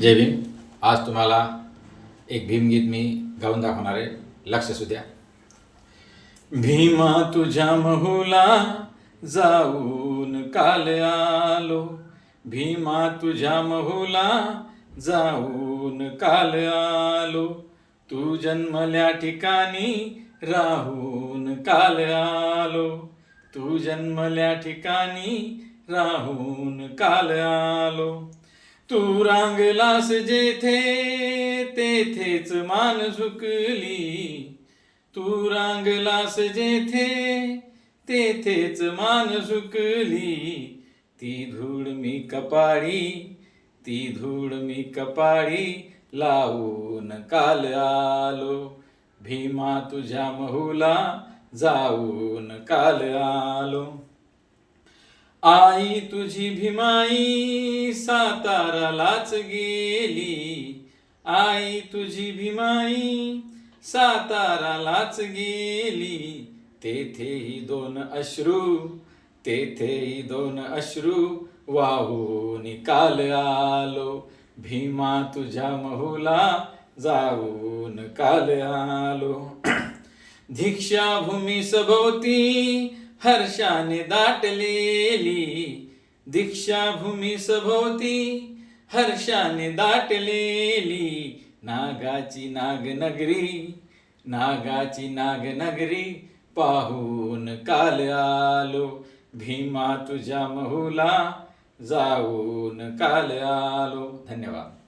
जय भीम. आज तुम्हाला एक भीमगीत मी गाऊन दाखवणार आहे. लक्ष असू द्या. भीमा तुझ्या महूला जाऊन काल आलो, भीमा तुझ्या महूला जाऊन काल आलो, तू जन्मल्या ठिकाणी राहून काल आलो, तू जन्मल्या ठिकाणी राहून काल आलो. तू रांगलास जेथे तेथेच मान झुकली, तू रांगलास जेथे तेथेच मान झुकली, ती धूळ मी कपाळी, ती धूळ मी कपाळी लावून काल आलो, भीमा तुझ्या महूला जाऊन काल आलो. आई तुझी भीमाई सातारालाच गेली, आई तुझी भीमाई सातारालाच गेली, तेथेही दोन अश्रू, तेथेही दोन अश्रू वाहून काल आलो, भीमा तुझ्या महूला जाऊन काल आलो. दीक्षाभूमी सभोवती हर्षाने दाटलेली, दीक्षाभूमी सभोवती हर्षाने दाटलेली, नागाची नागनगरी, नागाची नागनगरी पाहून काल आलो, भीमा तुझ्या महूला जाऊन काल आलो. धन्यवाद.